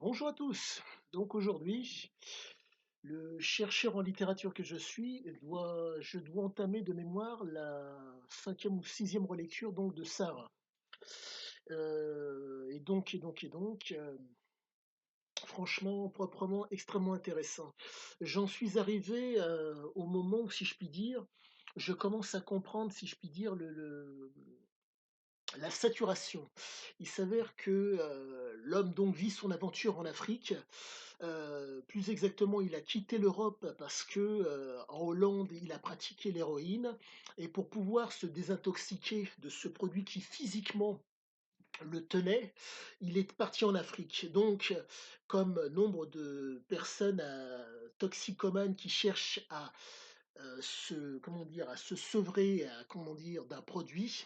Bonjour à tous. Donc aujourd'hui, le chercheur en littérature que je suis je dois entamer de mémoire la cinquième ou sixième relecture donc de Sarah. Franchement, proprement, extrêmement intéressant. J'en suis arrivé au moment où, si je puis dire, je commence à comprendre, si je puis dire, la saturation. Il s'avère que l'homme donc vit son aventure en Afrique. Plus exactement, il a quitté l'Europe parce que, en Hollande, il a pratiqué l'héroïne et pour pouvoir se désintoxiquer de ce produit qui physiquement le tenait, il est parti en Afrique. Donc, comme nombre de personnes, toxicomanes qui cherchent à, à se sevrer, d'un produit,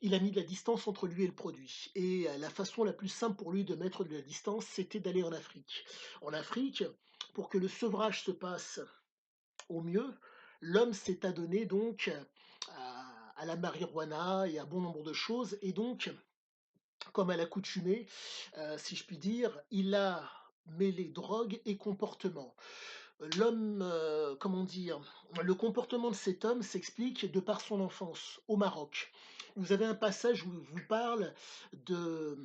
il a mis de la distance entre lui et le produit et la façon la plus simple pour lui de mettre de la distance, c'était d'aller en Afrique. En Afrique, pour que le sevrage se passe au mieux, l'homme s'est adonné donc à la marijuana et à bon nombre de choses et donc, comme à l'accoutumée, si je puis dire, il a mêlé drogue et comportement. L'homme, le comportement de cet homme s'explique de par son enfance au Maroc. Vous avez un passage où il vous parle de,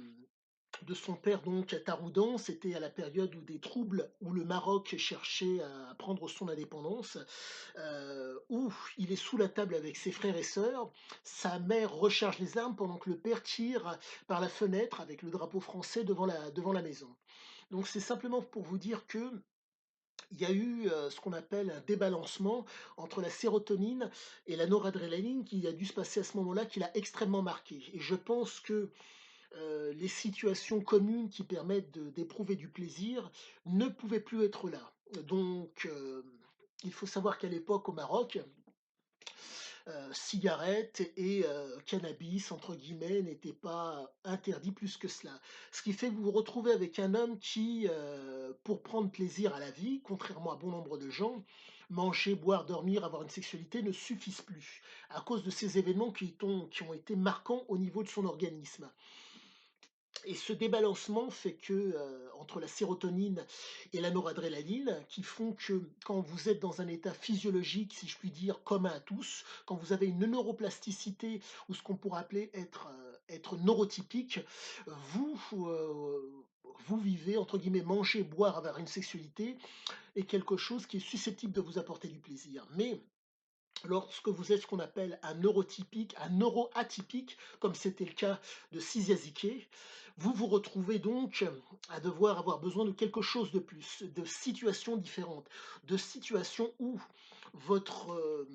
de son père donc à Taroudan, c'était à la période où des troubles, où le Maroc cherchait à prendre son indépendance, où il est sous la table avec ses frères et sœurs, sa mère recharge les armes pendant que le père tire par la fenêtre avec le drapeau français devant la maison. Donc c'est simplement pour vous dire que il y a eu, ce qu'on appelle un débalancement entre la sérotonine et la noradrénaline qui a dû se passer à ce moment-là, qui l'a extrêmement marqué et je pense que, les situations communes qui permettent de d'éprouver du plaisir ne pouvaient plus être là. Donc, il faut savoir qu'à l'époque au Maroc, cigarettes et «cannabis» entre guillemets n'étaient pas interdits plus que cela. Ce qui fait que vous vous retrouvez avec un homme qui, pour prendre plaisir à la vie, contrairement à bon nombre de gens, manger, boire, dormir, avoir une sexualité ne suffisent plus, à cause de ces événements qui ont été marquants au niveau de son organisme. Et ce débalancement fait que, entre la sérotonine et la noradrénaline, qui font que quand vous êtes dans un état physiologique, si je puis dire, commun à tous, quand vous avez une neuroplasticité ou ce qu'on pourrait appeler être neurotypique, vous, vous vivez entre guillemets «manger, boire, avoir une sexualité» est quelque chose qui est susceptible de vous apporter du plaisir. Mais lorsque vous êtes ce qu'on appelle un neurotypique, un neuroatypique, comme c'était le cas de Cisiazziquet, vous vous retrouvez donc à devoir avoir besoin de quelque chose de plus, de situations différentes, de situations où votre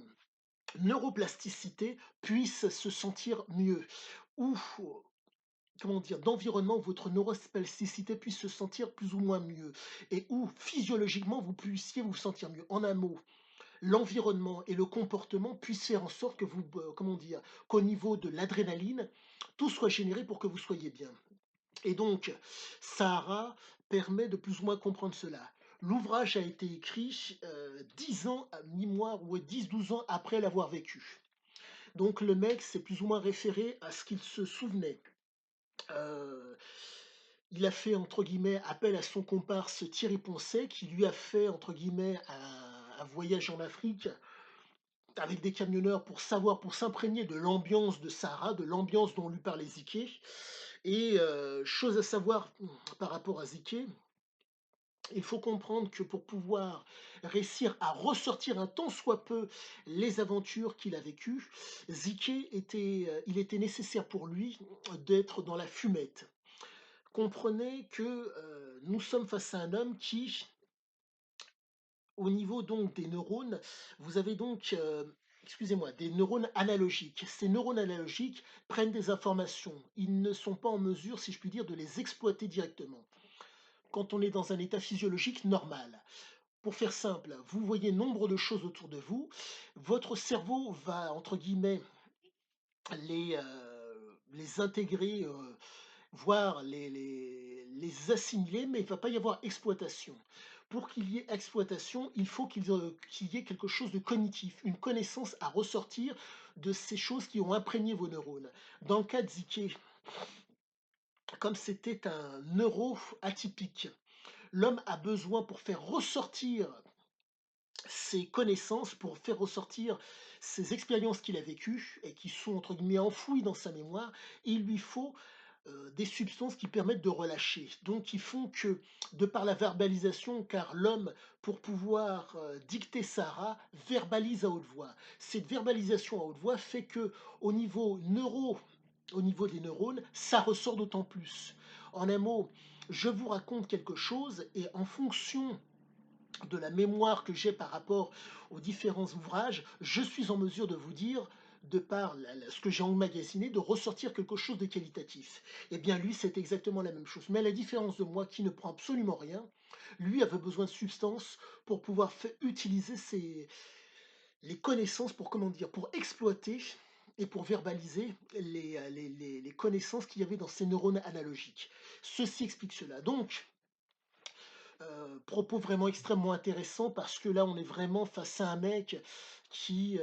neuroplasticité puisse se sentir mieux, où d'environnement où votre neuroplasticité puisse se sentir plus ou moins mieux et où physiologiquement vous puissiez vous sentir mieux. En un mot, l'environnement et le comportement puissent faire en sorte que qu'au niveau de l'adrénaline, tout soit généré pour que vous soyez bien. Et donc, Sahara permet de plus ou moins comprendre cela. L'ouvrage a été écrit 10 ans, à mi-moire ou 10-12 ans après l'avoir vécu. Donc le mec s'est plus ou moins référé à ce qu'il se souvenait. Euh, il a fait entre guillemets appel à son comparse Thierry Poncet qui lui a fait entre guillemets un voyage en Afrique avec des camionneurs pour s'imprégner de l'ambiance de Sahara, de l'ambiance dont lui parlait Ziké. Et chose à savoir par rapport à Ziké, il faut comprendre que pour pouvoir réussir à ressortir un tant soit peu les aventures qu'il a vécues, il était nécessaire pour lui d'être dans la fumette. Comprenez que nous sommes face à un homme qui, au niveau donc des neurones, vous avez donc, excusez-moi, des neurones analogiques. Ces neurones analogiques prennent des informations. Ils ne sont pas en mesure, si je puis dire, de les exploiter directement. Quand on est dans un état physiologique normal. Pour faire simple, vous voyez nombre de choses autour de vous. Votre cerveau va, entre guillemets, les intégrer, voire les assimiler, mais il ne va pas y avoir exploitation. Pour qu'il y ait exploitation, il faut qu'il y ait quelque chose de cognitif, une connaissance à ressortir de ces choses qui ont imprégné vos neurones. Dans le cas de Ziké, comme c'était un neuro atypique, L'homme a besoin pour faire ressortir ses connaissances, pour faire ressortir ces expériences qu'il a vécues et qui sont entre guillemets «enfouies» dans sa mémoire, il lui faut, des substances qui permettent de relâcher. Donc qui font que, de par la verbalisation, car l'homme, pour pouvoir, dicter Sarah, verbalise à haute voix. Cette verbalisation à haute voix fait que, au niveau des neurones, ça ressort d'autant plus. En un mot, je vous raconte quelque chose et en fonction de la mémoire que j'ai par rapport aux différents ouvrages, je suis en mesure de vous dire, de par ce que j'ai emmagasiné, de ressortir quelque chose de qualitatif. Eh bien, lui, c'est exactement la même chose. Mais à la différence de moi, qui ne prend absolument rien, lui avait besoin de substances pour pouvoir utiliser les connaissances pour, comment dire, pour exploiter et pour verbaliser les connaissances qu'il y avait dans ces neurones analogiques. Ceci explique cela. Donc, propos vraiment extrêmement intéressant parce que là, on est vraiment face à un mec qui,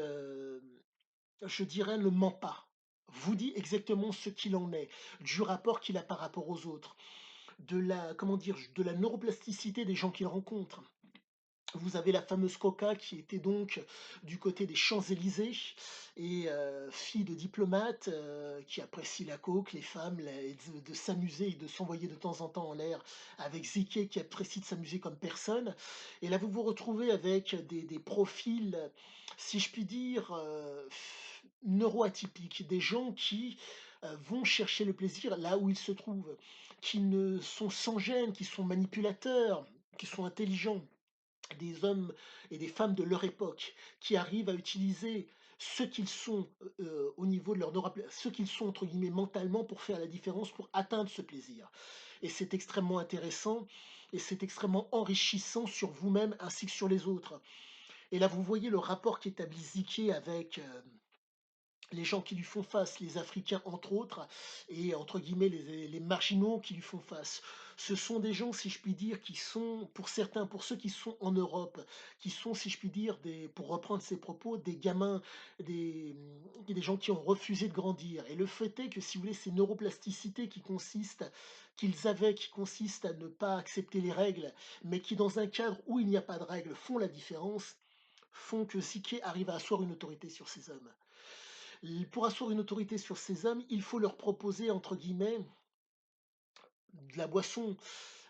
je dirais, ne ment pas. Vous dit exactement ce qu'il en est, du rapport qu'il a par rapport aux autres, de la, comment dire, de la neuroplasticité des gens qu'il rencontre. Vous avez la fameuse Coca qui était donc du côté des Champs-Élysées et fille de diplomate, qui apprécie la coke, les femmes, la et de s'amuser et de s'envoyer de temps en temps en l'air avec Ziké qui apprécie de s'amuser comme personne. Et là, vous vous retrouvez avec des profils, si je puis dire, neuroatypiques, des gens qui, vont chercher le plaisir là où ils se trouvent, qui ne sont sans gêne, qui sont manipulateurs, qui sont intelligents, des hommes et des femmes de leur époque qui arrivent à utiliser ce qu'ils sont, au niveau de leur ce qu'ils sont entre guillemets «mentalement» pour faire la différence, pour atteindre ce plaisir. Et c'est extrêmement intéressant et c'est extrêmement enrichissant sur vous-même ainsi que sur les autres. Et là, vous voyez le rapport qu'établit Ziké avec, les gens qui lui font face, les Africains entre autres, et entre guillemets les marginaux qui lui font face. Ce sont des gens, si je puis dire, qui sont, pour certains, pour ceux qui sont en Europe, qui sont, si je puis dire, pour reprendre ses propos, des gamins, des gens qui ont refusé de grandir. Et le fait est que, si vous voulez, ces neuroplasticités qu'ils avaient, qui consistent à ne pas accepter les règles, mais qui, dans un cadre où il n'y a pas de règles, font la différence, font que Siké arrive à asseoir une autorité sur ces hommes. Pour asseoir une autorité sur ces hommes, il faut leur proposer, entre guillemets, de la boisson,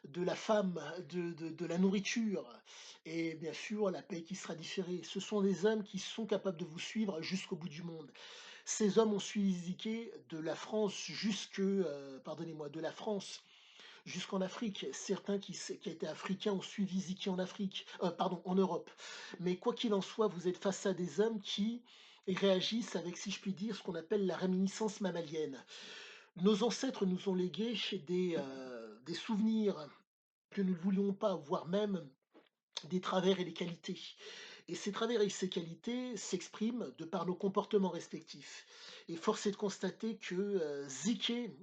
de la femme, de la nourriture et bien sûr la paix qui sera différée. Ce sont des hommes qui sont capables de vous suivre jusqu'au bout du monde. Ces hommes ont suivi Ziké de la France jusque, pardonnez-moi, de la France jusqu'en Afrique. Certains qui étaient africains ont suivi Ziké en Afrique, pardon, en Europe. Mais quoi qu'il en soit, vous êtes face à des hommes qui réagissent avec, si je puis dire, ce qu'on appelle la réminiscence mammalienne. Nos ancêtres nous ont légué des souvenirs que nous ne voulions pas, voire même des travers et des qualités. Et ces travers et ces qualités s'expriment de par nos comportements respectifs. Et force est de constater que Ziké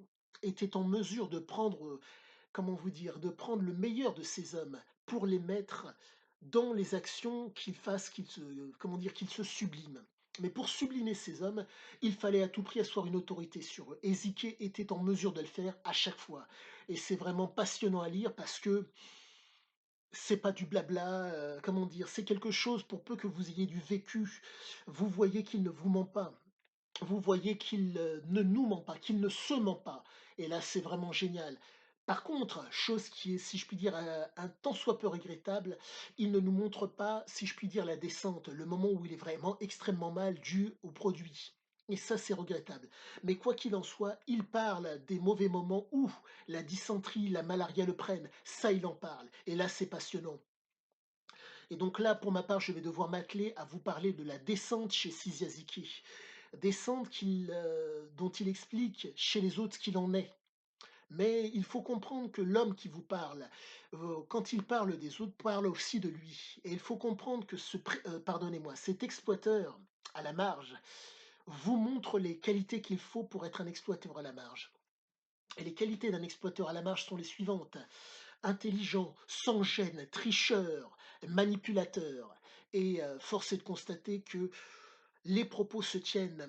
était en mesure de prendre, comment vous dire, de prendre le meilleur de ces hommes pour les mettre dans les actions qui fassent qu'ils se, comment dire, qu'ils se subliment. Mais pour sublimer ces hommes, il fallait à tout prix asseoir une autorité sur eux. Et Ziké était en mesure de le faire à chaque fois. Et c'est vraiment passionnant à lire parce que c'est pas du blabla, comment dire, c'est quelque chose, pour peu que vous ayez du vécu, vous voyez qu'il ne vous ment pas. Vous voyez qu'il, ne nous ment pas, qu'il ne se ment pas et là, c'est vraiment génial. Par contre, chose qui est, si je puis dire, un tant soit peu regrettable, il ne nous montre pas, si je puis dire, la descente, le moment où il est vraiment extrêmement mal dû au produit et ça, c'est regrettable. Mais quoi qu'il en soit, il parle des mauvais moments où la dysenterie, la malaria le prennent, ça, il en parle et là, c'est passionnant. Et donc là, pour ma part, je vais devoir m'atteler à vous parler de la descente chez Siziaziki. Descente dont il explique chez les autres ce qu'il en est. Mais il faut comprendre que l'homme qui vous parle, quand il parle des autres, parle aussi de lui. Et il faut comprendre que pardonnez-moi, cet exploiteur à la marge vous montre les qualités qu'il faut pour être un exploiteur à la marge. Et les qualités d'un exploiteur à la marge sont les suivantes: intelligent, sans gêne, tricheur, manipulateur. Et force est de constater que les propos se tiennent,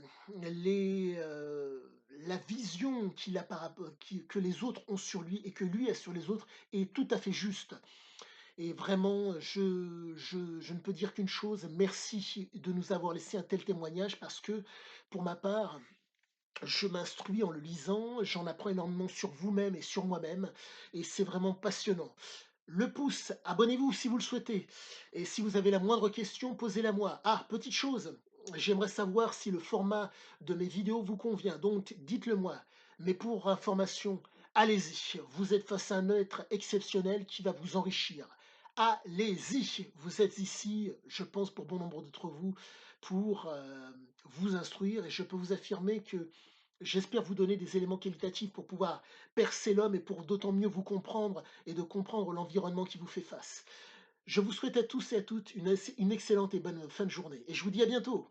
la vision qu'il a par rapport que les autres ont sur lui et que lui a sur les autres est tout à fait juste. Et vraiment, je ne peux dire qu'une chose, merci de nous avoir laissé un tel témoignage parce que, pour ma part, je m'instruis en le lisant, j'en apprends énormément sur vous-même et sur moi-même et c'est vraiment passionnant. Le pouce, abonnez-vous si vous le souhaitez et si vous avez la moindre question, posez-la moi. Ah, petite chose, j'aimerais savoir si le format de mes vidéos vous convient, donc dites-le moi. Mais pour information, allez-y, vous êtes face à un être exceptionnel qui va vous enrichir. Allez-y, vous êtes ici, je pense pour bon nombre d'entre vous, pour vous instruire et je peux vous affirmer que j'espère vous donner des éléments qualitatifs pour pouvoir percer l'homme et pour d'autant mieux vous comprendre et de comprendre l'environnement qui vous fait face. Je vous souhaite à tous et à toutes une excellente et bonne fin de journée et je vous dis à bientôt.